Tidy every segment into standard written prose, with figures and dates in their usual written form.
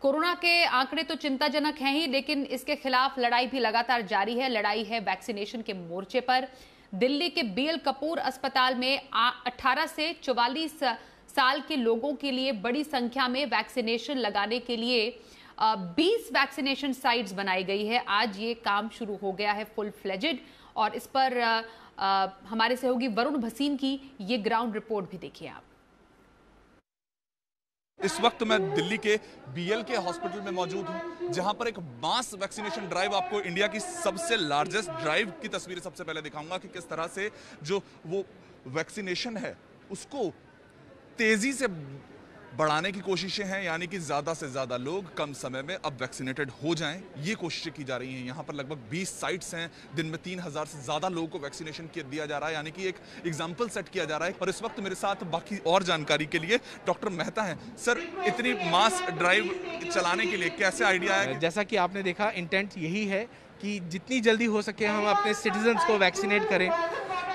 Corona के आंकड़े तो चिंताजनक हैं ही, लेकिन इसके खिलाफ लड़ाई भी लगातार जारी है। लड़ाई है वैक्सीनेशन के मोर्चे पर। दिल्ली के बीएल कपूर अस्पताल में 18 से 44 साल के लोगों के लिए बड़ी संख्या में वैक्सीनेशन लगाने के लिए 20 वैक्सीनेशन साइट्स बनाई गई है। आज ये काम शुरू हो गया है फुल फ्लेजेड, और इस पर हमारे सहयोगी वरुण भसीन की ये ग्राउंड रिपोर्ट भी देखिए आप। इस वक्त मैं दिल्ली के बीएल के हॉस्पिटल में मौजूद हूं, जहां पर एक मास वैक्सीनेशन ड्राइव, आपको इंडिया की सबसे लार्जेस्ट ड्राइव की तस्वीरें सबसे पहले दिखाऊंगा कि किस तरह से जो वो वैक्सीनेशन है उसको तेजी से बढ़ाने की कोशिशें हैं, यानी कि ज्यादा से ज्यादा लोग कम समय में अब वैक्सीनेटेड हो जाएं, ये कोशिशें की जा रही हैं। यहाँ पर लगभग 20 साइट्स हैं, दिन में 3000 से ज्यादा लोगों को वैक्सीनेशन दिया जा रहा है, यानी कि एक एग्जाम्पल सेट किया जा रहा है। और इस वक्त मेरे साथ बाकी और जानकारी के लिए डॉक्टर मेहता हैं। सर, इतनी मास ड्राइव चलाने के लिए कैसे आइडिया है? जैसा कि आपने देखा, इंटेंट यही है कि जितनी जल्दी हो सके हम अपने सिटीजन्स को वैक्सीनेट करें,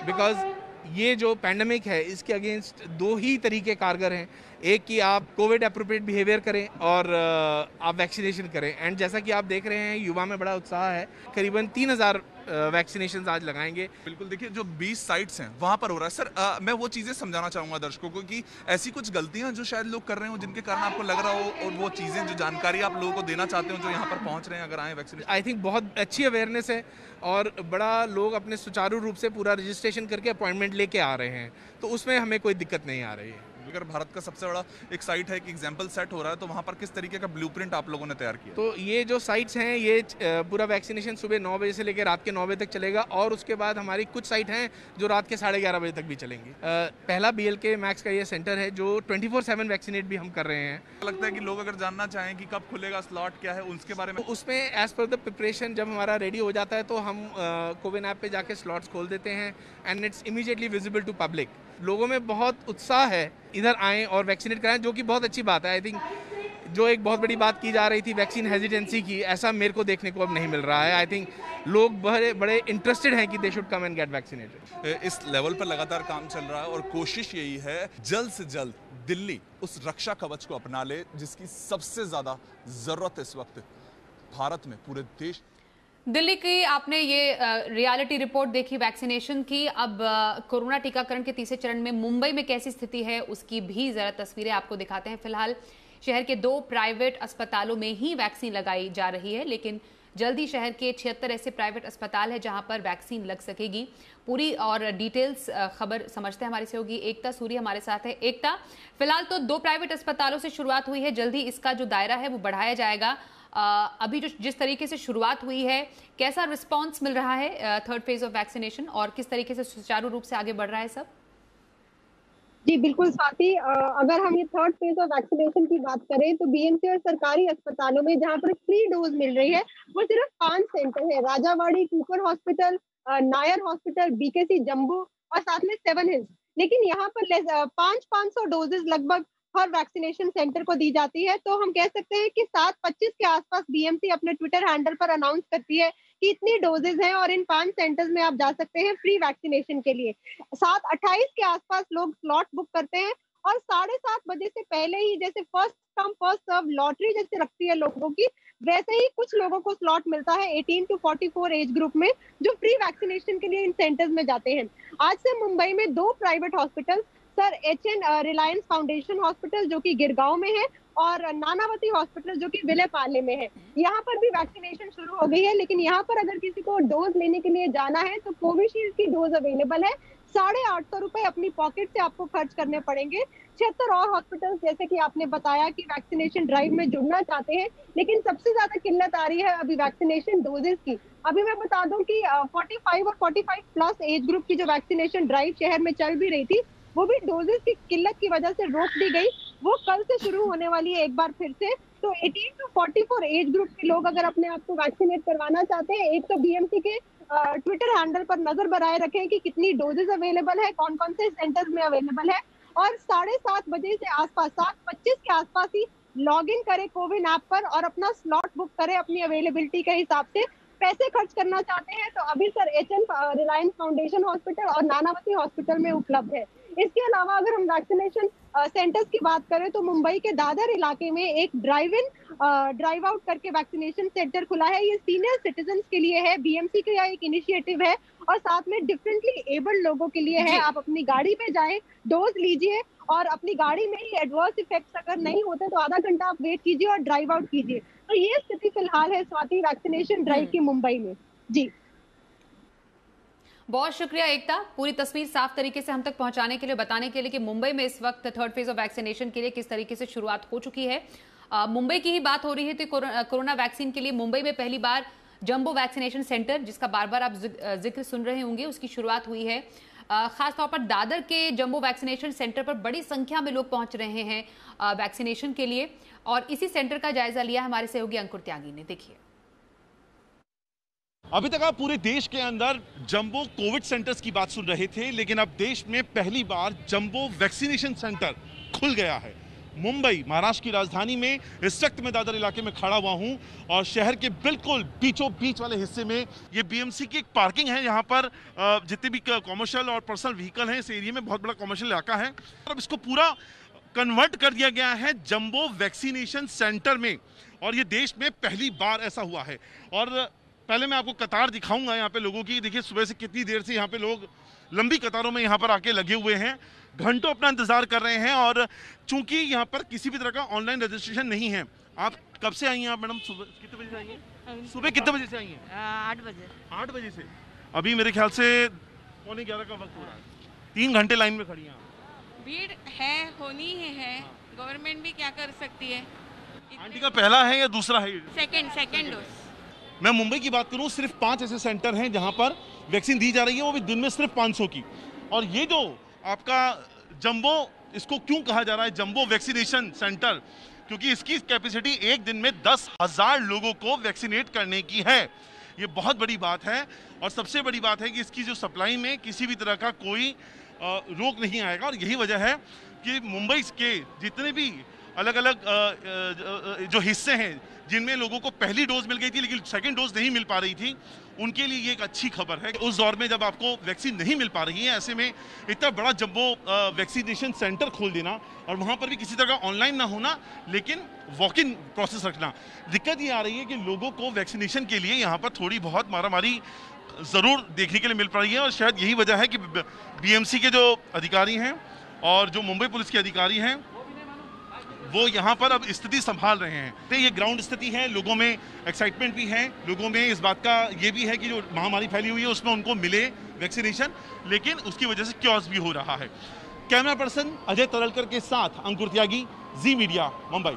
बिकॉज ये जो पैंडेमिक है इसके अगेंस्ट दो ही तरीके कारगर हैं। एक कि आप कोविड अप्रोप्रिएट बिहेवियर करें और आप वैक्सीनेशन करें। एंड जैसा कि आप देख रहे हैं, युवा में बड़ा उत्साह है। करीबन 3000 वैक्सीनेशन आज लगाएंगे। बिल्कुल, देखिए जो 20 साइट्स हैं वहां पर हो रहा है। सर, मैं वो चीजें समझाना चाहूंगा दर्शकों को कि ऐसी कुछ गलतियां जो शायद लोग कर रहे हो, जिनके कारण आपको लग रहा हो, और वो चीजें जो जानकारी आप लोगों को देना चाहते हो जो यहाँ पर पहुंच रहे हैं अगर आए वैक्सीनेशन। आई थिंक बहुत अच्छी अवेयरनेस है और बड़ा लोग अपने सुचारू रूप से पूरा रजिस्ट्रेशन करके अपॉइंटमेंट लेके आ रहे हैं, तो उसमें हमें कोई दिक्कत नहीं आ रही है। अगर भारत का सबसे बड़ा एक साइट है कि एग्जाम्पल सेट हो रहा है, तो वहां पर किस तरीके का ब्लूप्रिंट आप लोगों ने तैयार किया? तो ये जो साइट्स हैं, ये पूरा वैक्सीनेशन सुबह 9 बजे से लेकर रात के 9 बजे तक चलेगा, और उसके बाद हमारी कुछ साइट हैं जो रात के 11:30 बजे तक भी चलेंगी। पहला बीएल के मैक्स का ये सेंटर है जो 24/7 वैक्सीनेट भी हम कर रहे हैं। लगता है कि लोग अगर जानना चाहें कि कब खुलेगा, स्लॉट क्या है, उसके बारे में? तो उसमें एज पर द प्रिपरेशन जब हमारा रेडी हो जाता है तो हम कोविन ऐप पे जाके स्लॉट्स खोल देते हैं, and it's immediately visible to public. लोगों में बहुत उत्साह है, इधर आएँ और वैक्सीनेट कराएं, जो कि बहुत अच्छी बात है। आई थिंक जो एक बहुत बड़ी बात की जा रही थी वैक्सीन हेजिटेंसी की, ऐसा मेरे को देखने को अब नहीं मिल रहा है। आई थिंक लोग बड़े इंटरेस्टेड हैं कि they should come and get vaccinated. इस लेवल पर लगातार काम चल रहा है और कोशिश यही है जल्द से जल्द दिल्ली उस रक्षा कवच को अपना ले जिसकी सबसे ज्यादा जरूरत इस वक्त भारत में, पूरे देश। दिल्ली की आपने ये रियलिटी रिपोर्ट देखी वैक्सीनेशन की। अब कोरोना टीकाकरण के तीसरे चरण में मुंबई में कैसी स्थिति है उसकी भी जरा तस्वीरें आपको दिखाते हैं। फिलहाल शहर के 2 प्राइवेट अस्पतालों में ही वैक्सीन लगाई जा रही है, लेकिन जल्दी शहर के 76 ऐसे प्राइवेट अस्पताल है जहां पर वैक्सीन लग सकेगी। पूरी और डिटेल्स खबर समझते हैं हमारे सहयोगी एकता सूरी हमारे साथ है। एकता, फिलहाल तो 2 प्राइवेट अस्पतालों से शुरुआत हुई है, जल्दी इसका जो दायरा है वो बढ़ाया जाएगा। अभी जो जिस तरीके से शुरुआत हुई है, कैसा रिस्पांस मिल रहा है थर्ड फेज ऑफ वैक्सीनेशन, और किस तरीके से सुचारू रूप से आगे बढ़ रहा है सब? जी बिल्कुल स्वाति, अगर हम ये थर्ड फेज ऑफ वैक्सीनेशन की बात करें तो बीएमसी और सरकारी अस्पतालों में जहां पर फ्री डोज मिल रही है वो सिर्फ 5 सेंटर है। Rajawadi, Cooper hospital, Nair hospital, BKC jumbo और साथ में 7 हिल्स। लेकिन यहाँ पर 500 डोजेज लगभग हर वैक्सीनेशन सेंटर को दी जाती है। तो हम कह सकते हैं कि 7:25 के आसपास बीएमसी अपने ट्विटर हैंडल पर अनाउंस करती है कि इतनी डोजेज हैं और इन 5 सेंटर्स में आप जा सकते हैं फ्री वैक्सीनेशन के लिए। 7:28 के आसपास लोग स्लॉट बुक करते हैं और 7:30 बजे से पहले ही, जैसे first come first serve lottery जैसे रखती है लोगों की, वैसे ही कुछ लोगों को स्लॉट मिलता है 18 to 44 एज ग्रुप में, जो फ्री वैक्सीनेशन के लिए इन सेंटर्स में जाते हैं। आज से मुंबई में 2 private hospital, sir HN Reliance Foundation hospital जो कि गिरगांव में है और नानावती हॉस्पिटल जो कि विलेपार्ले में है, यहाँ पर भी वैक्सीनेशन शुरू हो गई है। लेकिन यहाँ पर अगर किसी को डोज लेने के लिए जाना है तो कोविशील्ड की डोज अवेलेबल है। 850 रुपए अपनी पॉकेट से आपको खर्च करने पड़ेंगे। 76 और हॉस्पिटल, जैसे कि आपने बताया कि वैक्सीनेशन ड्राइव में जुड़ना चाहते हैं, लेकिन सबसे ज्यादा किल्लत आ रही है अभी वैक्सीनेशन डोजेस की। अभी मैं बता दूं कि 45 और 45 प्लस एज ग्रुप की जो वैक्सीनेशन ड्राइव शहर में चल भी रही थी, वो भी डोजेस की किल्लत की वजह से रोक दी गई। वो कल से शुरू होने वाली है एक बार फिर से। तो 18 to 44 एज ग्रुप के लोग अगर अपने आप को वैक्सीनेट करवाना चाहते हैं, एक तो बीएमसी के ट्विटर हैंडल पर नजर बनाए रखें कि कितनी डोजेस अवेलेबल है, कौन कौन से सेंटर्स में अवेलेबल है, और 7:30 बजे से आसपास, 7:25 के आसपास ही लॉग इन करें कोविन ऐप पर और अपना स्लॉट बुक करें अपनी अवेलेबिलिटी के हिसाब से। पैसे खर्च करना चाहते हैं तो अभी sir HN Reliance Foundation hospital और नानावती हॉस्पिटल में उपलब्ध है। इसके अलावा अगर हम वैक्सीनेशन सेंटर्स की बात करें तो मुंबई के दादर इलाके में एक ड्राइव आउट करके वैक्सीनेशन सेंटर खुला है। ये सीनियर सिटीजन्स के लिए है, बीएमसी का एक इनिशिएटिव है और साथ में डिफरेंटली एबल्ड लोगों के लिए है। आप अपनी गाड़ी पे जाएं, डोज लीजिए और अपनी गाड़ी में ही एडवर्स इफेक्ट्स अगर नहीं होते तो आधा घंटा आप वेट कीजिए और ड्राइव आउट कीजिए। तो ये स्थिति फिलहाल है स्वाति वैक्सीनेशन ड्राइव की मुंबई में। जी बहुत शुक्रिया एकता, पूरी तस्वीर साफ तरीके से हम तक पहुंचाने के लिए, बताने के लिए कि मुंबई में इस वक्त थर्ड फेज ऑफ वैक्सीनेशन के लिए किस तरीके से शुरुआत हो चुकी है। मुंबई की ही बात हो रही है तो कोरोना वैक्सीन के लिए मुंबई में पहली बार जंबो वैक्सीनेशन सेंटर, जिसका बार बार आप जिक्र सुन रहे होंगे, उसकी शुरुआत हुई है। खासतौर पर दादर के जंबो वैक्सीनेशन सेंटर पर बड़ी संख्या में लोग पहुंच रहे हैं वैक्सीनेशन के लिए, और इसी सेंटर का जायजा लिया हमारे सहयोगी अंकुर त्यागी ने। देखिए, अभी तक आप पूरे देश के अंदर जंबो कोविड सेंटर्स की बात सुन रहे थे, लेकिन अब देश में पहली बार जंबो वैक्सीनेशन सेंटर खुल गया है। मुंबई, महाराष्ट्र की राजधानी में इस वक्त मैं दादर इलाके में खड़ा हुआ हूं और शहर के बिल्कुल बीचों बीच वाले हिस्से में ये बीएमसी की एक पार्किंग है। यहाँ पर जितने भी कॉमर्शियल और पर्सनल व्हीकल हैं, इस एरिया में बहुत बड़ा कॉमर्शियल इलाका है और अब इसको पूरा कन्वर्ट कर दिया गया है जंबो वैक्सीनेशन सेंटर में, और ये देश में पहली बार ऐसा हुआ है। और पहले मैं आपको कतार दिखाऊंगा यहाँ पे लोगों की। देखिए सुबह से कितनी देर से यहाँ पे लोग लंबी कतारों में यहाँ पर आके लगे हुए हैं, घंटों अपना इंतजार कर रहे हैं। और चूंकि यहाँ पर किसी भी तरह का ऑनलाइन रजिस्ट्रेशन नहीं है। आप कब से आई हैं आप मैडम? सुबह कितने बजे से आई हैं? सुबह कितने बजे से आई हैं? 8 बजे। 8 बजे से अभी मेरे ख्याल से 11:15 का वक्त हो रहा है। 3 घंटे लाइन में खड़ी हैं आप। भीड़ है, होनी है। गवर्नमेंट भी क्या कर सकती है? आंटी का पहला है या दूसरा है? Second dose. मैं मुंबई की बात करूं, सिर्फ 5 ऐसे सेंटर हैं जहां पर वैक्सीन दी जा रही है, वो भी दिन में सिर्फ 500 की। और ये जो आपका जंबो, इसको क्यों कहा जा रहा है जंबो वैक्सीनेशन सेंटर? क्योंकि इसकी कैपेसिटी एक दिन में 10,000 लोगों को वैक्सीनेट करने की है। ये बहुत बड़ी बात है। और सबसे बड़ी बात है कि इसकी जो सप्लाई में किसी भी तरह का कोई रोक नहीं आएगा। और यही वजह है कि मुंबई के जितने भी अलग अलग जो हिस्से हैं जिनमें लोगों को पहली डोज मिल गई थी लेकिन सेकंड डोज नहीं मिल पा रही थी, उनके लिए ये एक अच्छी खबर है। उस दौर में जब आपको वैक्सीन नहीं मिल पा रही है, ऐसे में इतना बड़ा जंबो वैक्सीनेशन सेंटर खोल देना और वहाँ पर भी किसी तरह का ऑनलाइन ना होना लेकिन वॉक इन प्रोसेस रखना। दिक्कत ये आ रही है कि लोगों को वैक्सीनेशन के लिए यहाँ पर थोड़ी बहुत मारामारी ज़रूर देखने के लिए मिल पा रही है। और शायद यही वजह है कि बीएमसी के जो अधिकारी हैं और जो मुंबई पुलिस के अधिकारी हैं वो यहाँ पर अब स्थिति संभाल रहे हैं। तो ये ग्राउंड स्थिति है, लोगों में एक्साइटमेंट भी है, लोगों में इस बात का ये भी है कि जो महामारी फैली हुई है उसमें उनको मिले वैक्सीनेशन, लेकिन उसकी वजह से क्योस भी हो रहा है। कैमरा पर्सन अजय तरलकर के साथ अंकुर त्यागी, जी मीडिया, मुंबई।